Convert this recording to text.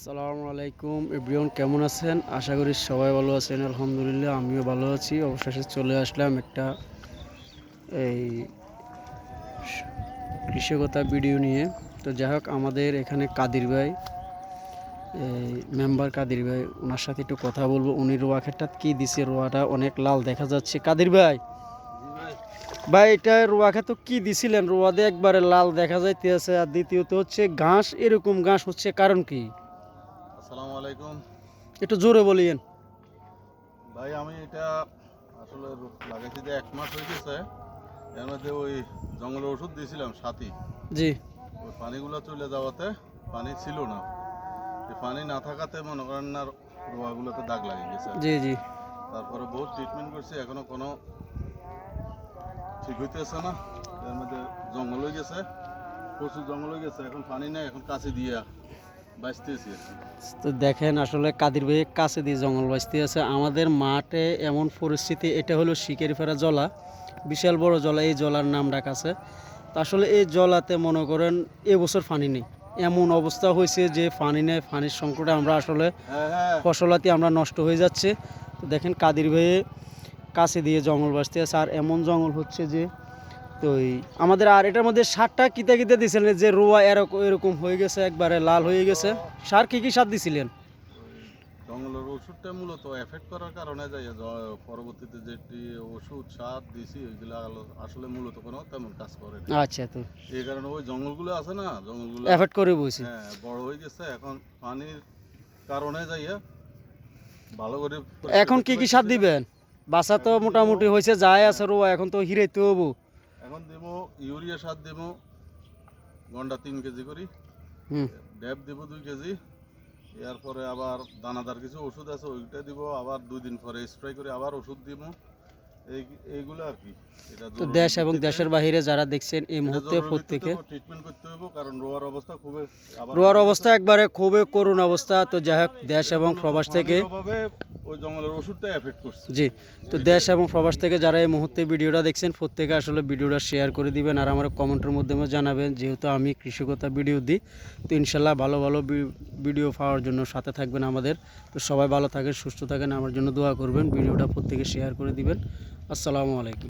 আসসালামু আলাইকুম এভরিওয়ান, কেমন আছেন? আশা করি সবাই ভালো আছেন। আলহামদুলিল্লাহ আমিও ভালো আছি। অবশেষে চলে আসলাম একটা এই কৃষকতা ভিডিও নিয়ে। তো যাই হোক, আমাদের এখানে কাদির ভাই, এই মেম্বার কাদির ভাই, ওনার সাথে একটু কথা বলবো। উনি রোয়া ক্ষেতটা কী দিছে, রোয়াটা অনেক লাল দেখা যাচ্ছে। কাদির ভাই, ভাই এটা রোয়া ক্ষেত কী দিছিলেন? রোয়াতে একবারে লাল দেখা যাইতেছে। আর দ্বিতীয়ত হচ্ছে ঘাস, এরকম ঘাস হচ্ছে কারণ কি? আসসালামু আলাইকুম একটু জোরে বলিয়েন ভাই। আমি এটা আসলে লাগাইছি যে 1 মাস হয়ে গেছে। এর মধ্যে ওই জঙ্গলের ওষুধ দিয়েছিলাম সাথী। জি। ওই পানিগুলো চলে যাওয়াতে পানি ছিল না। এই পানি না থাকাতে মনে করেন না, রোয়াগুলোতে দাগ লাগে গেছে। জি জি। তারপরে বহুত ট্রিটমেন্ট করছি, এখনো কোনো ঠিক হইতেছে না। এর মধ্যে জঙ্গল হয়ে গেছে, প্রচুর জঙ্গল হয়ে গেছে। এখন পানি নেই, এখন কাছে দিয়া বাঁচতেছি আর কি। তো দেখেন, আসলে কাদির ভাইয়ের কাছে দিয়ে জঙ্গল বাঁচতে আছে। আমাদের মাঠে এমন পরিস্থিতি, এটা হলো শিকারিপাড়া জলা, বিশাল বড় জলা। এই জলার নাম ডাক আছে। তো আসলে এই জলাতে মনে করেন এবছর পানি নেই, এমন অবস্থা হয়েছে যে পানি নেই। পানির সংকটে আমরা আসলে ফসলাতি আমরা নষ্ট হয়ে যাচ্ছে। তো দেখেন কাদির ভাইয়ে কাছে দিয়ে জঙ্গল বাঁচতে আছে। আর এমন জঙ্গল হচ্ছে যে, তো আমাদের আর এটার মধ্যে সারটা কিতে কিতে দিছিলেন যে রোয়া এরকম এরকম হয়ে গেছে, একবারে লাল হয়ে গেছে? সার কি কি সার দিছিলেন? জঙ্গলের ওষুধটা মূলত এফেক্ট করার কারণে যাই পরবর্তীতে যেটি ওষুধ সার দিছি ওইগুলো আসলে মূলত কোনো তেমন কাজ করে না। আচ্ছা। তো এই কারণে ওই জঙ্গলগুলো আছে না, জঙ্গলগুলো এফেক্ট করে বইছি। হ্যাঁ বড় হয়ে গেছে। এখন পানির কারণে যাইয়া ভালো করে এখন কি কি সার দিবেন? বাসা তো মোটামুটি হয়েছে, যায় আছে রোয়া, এখন তো হিরাইতে হবো। এখন দেবো ইউরিয়া সার, দেবো গন্ডা 3 কেজি করি, হুম। ড্যাব দেবো 2 কেজি। এরপরে আবার দানাদার কিছু ওষুধ আছে, ওইটা দিব। আবার 2 দিন পরে স্প্রে করে আবার ওষুধ দিব। এইগুলো আর কি। এটা তো দেশ এবং দেশের বাইরে যারা দেখছেন এই মুহূর্তে প্রত্যেকে ট্রিটমেন্ট করতে হবে, কারণ রোয়ার অবস্থা খুবই রোয়ার অবস্থা একবারে খুবই করুণ অবস্থা। তো যাই হোক, দেশ এবং প্রবাস থেকে ওই জঙ্গলের ওষুধটা এফেক্ট করছে। জি। তো দেশ এবং প্রবাস থেকে যারা এই মুহূর্তে ভিডিওটা দেখছেন, প্রত্যেকে আসলে ভিডিওটা শেয়ার করে দিবেন। আর আমার কমেন্টের মাধ্যমে জানাবেন, যেহেতু আমি কৃষিকতা ভিডিও দিই। তো ইনশাল্লাহ ভালো ভালো ভিডিও পাওয়ার জন্য সাথে থাকবেন আমাদের। তো সবাই ভালো থাকেন, সুস্থ থাকেন, আমার জন্য দোয়া করবেন। ভিডিওটা প্রত্যেকে শেয়ার করে দিবেন। আসসালামু আলাইকুম।